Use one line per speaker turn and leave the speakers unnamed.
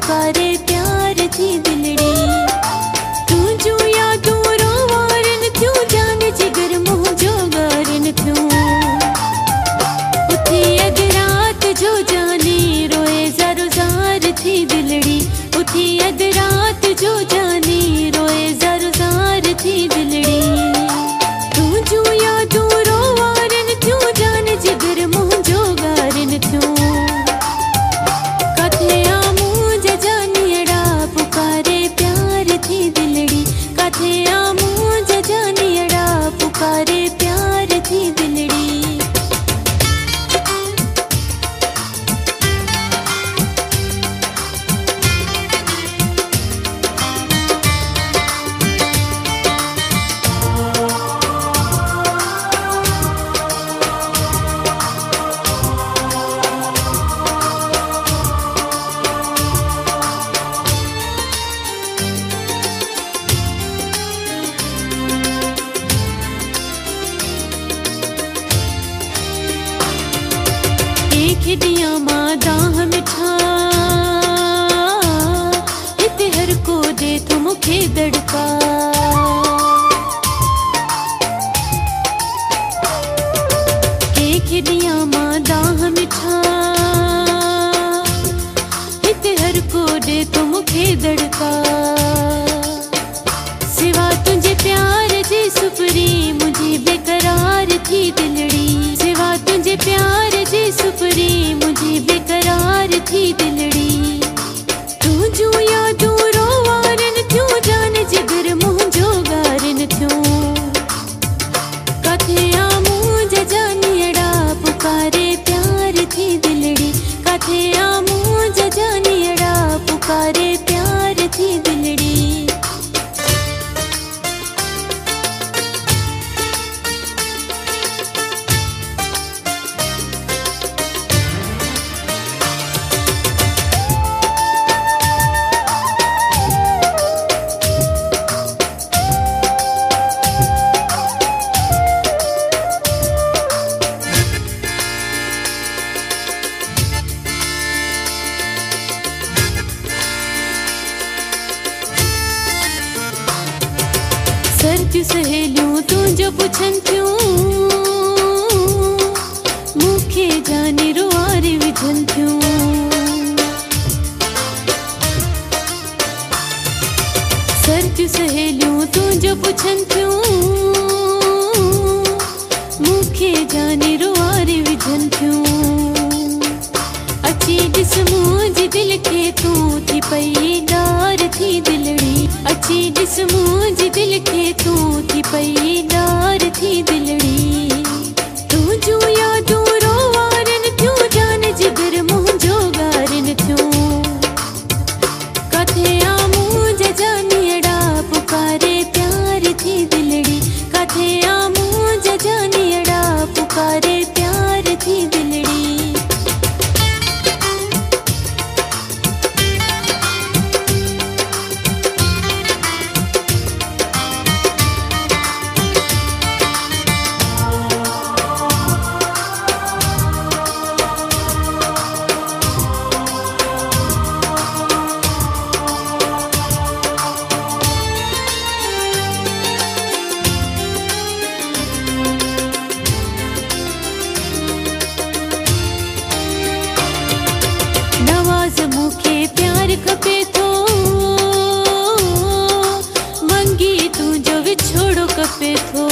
पुकारे प्यार थी दिलड़ी। तू जो यादों रोवारन थ्यूं जान जिगर मुँह जो गारन थ्यूं। उथी अध रात जो जाने रोए ज़ारो ज़ार थी दिलड़ी। उथी अध रात जो जाने रोए ज़ारो ज़ार थी दिलड़ी। तू जो यादों रोवारन थ्यूं जान जिगर मुँह जो गारन थ्यूं। कथे आमूं जजानियड़ा पुकारे प्यार थी दिलड़ी। कथे आमूं जजानियड़ा पुकारे प्यार थी दिलड़ी। खिदिया मां दाह मिठा हिते हर को दे तू मुखे दड़का। के खिदिया मां दाह मिठा हिते हर को दे तू मुखे दड़का। सिवा तुझे प्यार जे सुपरी मुझे बेकरार थी दिलड़ी। सिवा तुझे प्यार जे सुपरी मुझे बेकरार थी दिलड़ी। तू जो यादों रोवारन थ्यूं जान जिगर मुँह जो गारन थ्यूं। कथे आमूं जजानियड़ा पुकारे प्यार थी दिलड़ी। कथे आमूं जजानियड़ा पुकारे प्यार थी दिलड़ी। सर्दियों सहेलियों तू जो पुछन थ्यूं मुखे जाने रुआरे विझन थ्यूं। सर्दियों सहेलियों तू जो पुछन थ्यूं मुखे जाने रुआरे विझन थ्यूं। अची ॾिस मुंहिंजे दिल खे तू थी पई डार थी दिलड़ी। अची ॾिस मुंहिंजे दिल खे तू थी पई डार थी दिलड़ी। तू जो यादों रोवारन थ्यूं जान जिगर मुँह जो गारन थ्यूं। कथे आमूं जजानियड़ा पुकारे प्यार थी दिलड़ी। कथे आमूं जजानियड़ा पुकारे प्यार थी दिलड़ी। मुखे प्यार खपे थो मंगी तू जो विछोड़ो खपे थो।